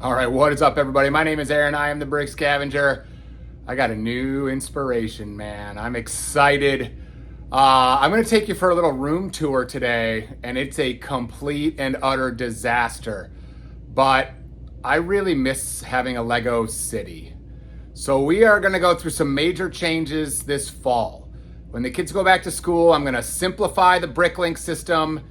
All right, what is up, everybody? My name is Aaron. I am the Brick Scavenger. I got a new inspiration, man. I'm excited. I'm going to take you for a little room tour today, and it's a complete and utter disaster. But I really miss having a Lego city. So we are going to go through some major changes this fall. When the kids go back to school, I'm going to simplify the Bricklink system,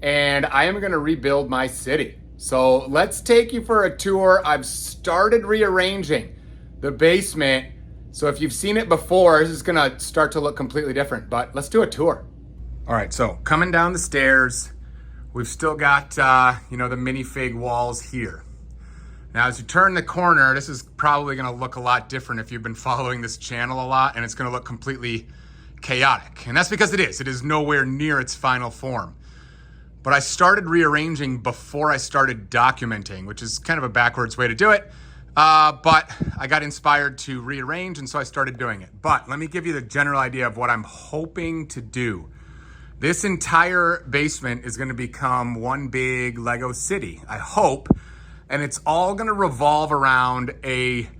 and I am going to rebuild my city. So let's take you for a tour. I've started rearranging the basement. So if you've seen it before, this is gonna start to look completely different, but let's do a tour. All right, so coming down the stairs, we've still got, the minifig walls here. Now, as you turn the corner, this is probably gonna look a lot different if you've been following this channel a lot, and it's gonna look completely chaotic. And that's because it is. It is nowhere near its final form. But I started rearranging before I started documenting, which is kind of a backwards way to do it. But I got inspired to rearrange, and so I started doing it. But let me give you the general idea of what I'm hoping to do. This entire basement is going to become one big Lego city, I hope. And it's all going to revolve around a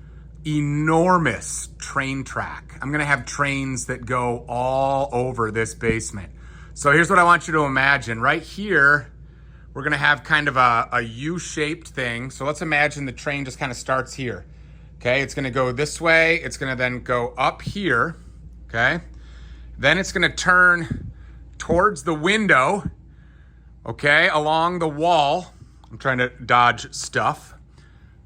enormous train track. I'm going to have trains that go all over this basement. So here's what I want you to imagine. Right here, we're gonna have kind of a U-shaped thing. So let's imagine the train just kind of starts here. Okay, it's gonna go this way. It's gonna then go up here, okay? Then it's gonna turn towards the window, okay, along the wall. I'm trying to dodge stuff.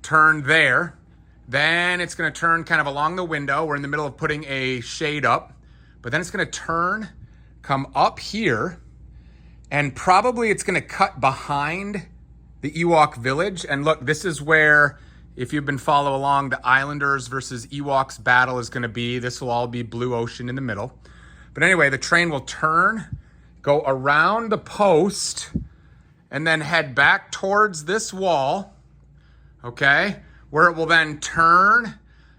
Turn there. Then it's gonna turn kind of along the window. We're in the middle of putting a shade up, but then it's gonna turn, come up here, and probably it's gonna cut behind the Ewok village. And look, this is where, if you've been following along, the Islanders versus Ewoks battle is gonna be. This will all be blue ocean in the middle. But anyway, the train will turn, go around the post, and then head back towards this wall, okay? Where it will then turn.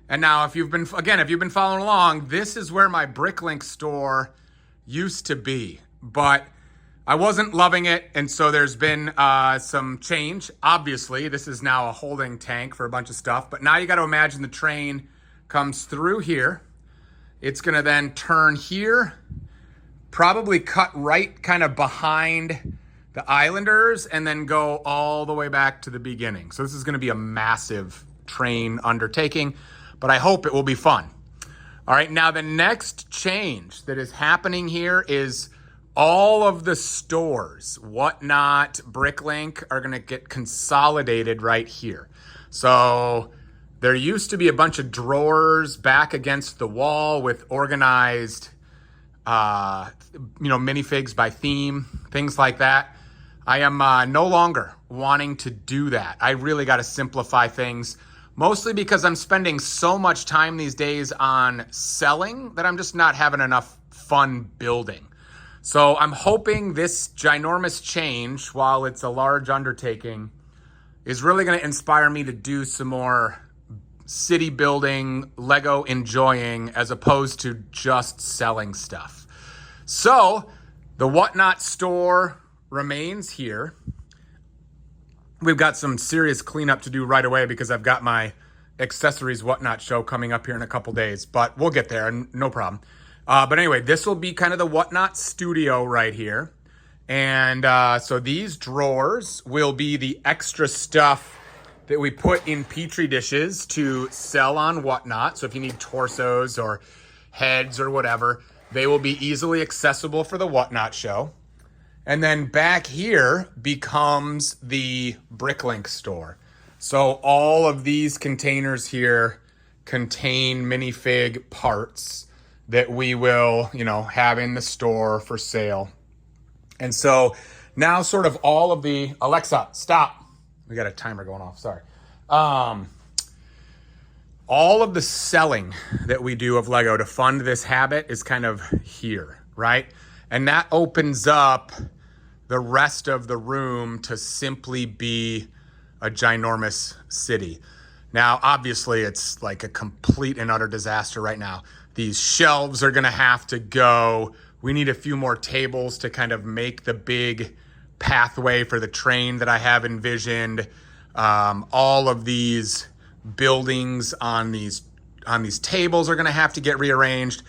And now if you've been following along, this is where my Bricklink store used to be, but I wasn't loving it, and so there's been some change. Obviously, this is now a holding tank for a bunch of stuff, but now you got to imagine the train comes through here. It's going to then turn here, probably cut right kind of behind the Islanders, and then go all the way back to the beginning. So this is going to be a massive train undertaking, but I hope it will be fun. All right, now the next change that is happening here is all of the stores, Whatnot, Bricklink, are gonna get consolidated right here. So there used to be a bunch of drawers back against the wall with organized, minifigs by theme, things like that. I am no longer wanting to do that. I really gotta simplify things. Mostly because I'm spending so much time these days on selling that I'm just not having enough fun building. So I'm hoping this ginormous change, while it's a large undertaking, is really going to inspire me to do some more city building, Lego enjoying, as opposed to just selling stuff. So the Whatnot store remains here. We've got some serious cleanup to do right away because I've got my accessories Whatnot show coming up here in a couple days, but we'll get there, no problem. But anyway, this will be kind of the Whatnot studio right here. And so these drawers will be the extra stuff that we put in Petri dishes to sell on Whatnot. So if you need torsos or heads or whatever, they will be easily accessible for the Whatnot show. And then back here becomes the Bricklink store. So all of these containers here contain minifig parts that we will, have in the store for sale. And so now sort of all of the, Alexa, stop. We got a timer going off, sorry. All of the selling that we do of Lego to fund this habit is kind of here, right? And that opens up the rest of the room to simply be a ginormous city. Now, obviously, it's like a complete and utter disaster right now. These shelves are gonna have to go. We need a few more tables to kind of make the big pathway for the train that I have envisioned. All of these buildings on these tables are going to have to get rearranged.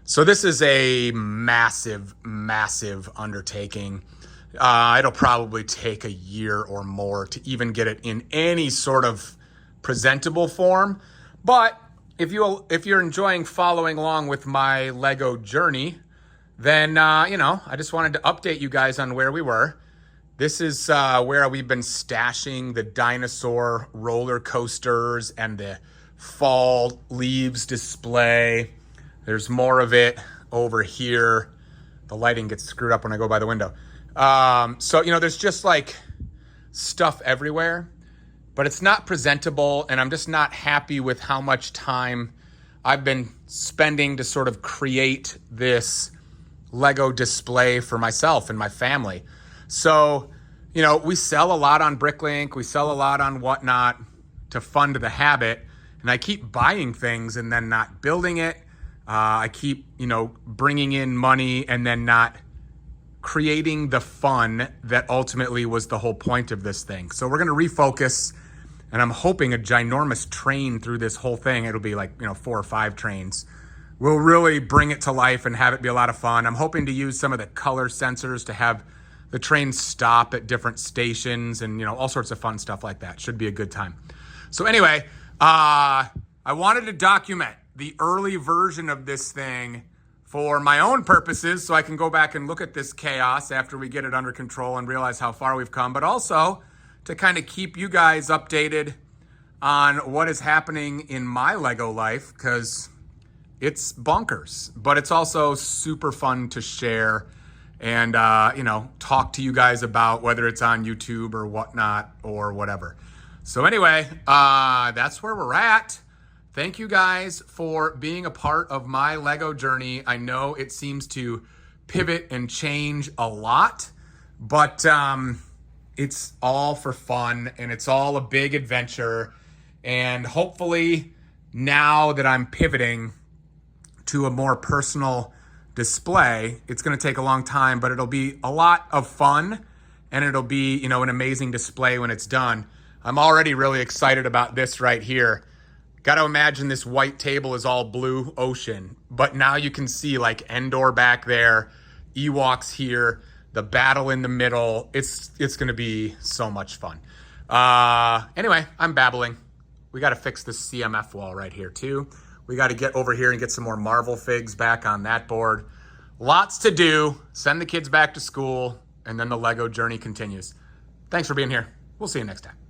So this is a massive, massive undertaking. It'll probably take a year or more to even get it in any sort of presentable form. But if you're enjoying following along with my Lego journey, then I just wanted to update you guys on where we were. This is where we've been stashing the dinosaur roller coasters and the fall leaves display. There's more of it over here. The lighting gets screwed up when I go by the window. So there's just like stuff everywhere, but it's not presentable, and I'm just not happy with how much time I've been spending to sort of create this Lego display for myself and my family. So, we sell a lot on Bricklink, we sell a lot on whatnot to fund the habit, and I keep buying things and then not building it. I keep, bringing in money and then not creating the fun that ultimately was the whole point of this thing. So we're going to refocus, and I'm hoping a ginormous train through this whole thing. It'll be like, 4 or 5 trains. We'll really bring it to life and have it be a lot of fun. I'm hoping to use some of the color sensors to have the train stop at different stations and, all sorts of fun stuff like that. Should be a good time. So anyway, I wanted to document the early version of this thing for my own purposes so I can go back and look at this chaos after we get it under control and realize how far we've come, but also to kind of keep you guys updated on what is happening in my Lego life, because it's bonkers, but it's also super fun to share and, talk to you guys about, whether it's on YouTube or whatnot or whatever. So anyway, that's where we're at. Thank you guys for being a part of my Lego journey. I know it seems to pivot and change a lot, but it's all for fun and it's all a big adventure. And hopefully now that I'm pivoting to a more personal display, it's going to take a long time, but it'll be a lot of fun and it'll be, an amazing display when it's done. I'm already really excited about this right here. Got to imagine this white table is all blue ocean, but now you can see like Endor back there, Ewoks here, the battle in the middle. It's going to be so much fun. Anyway, I'm babbling. We got to fix this CMF wall right here too. We got to get over here and get some more Marvel figs back on that board. Lots to do. Send the kids back to school, and then the Lego journey continues. Thanks for being here. We'll see you next time.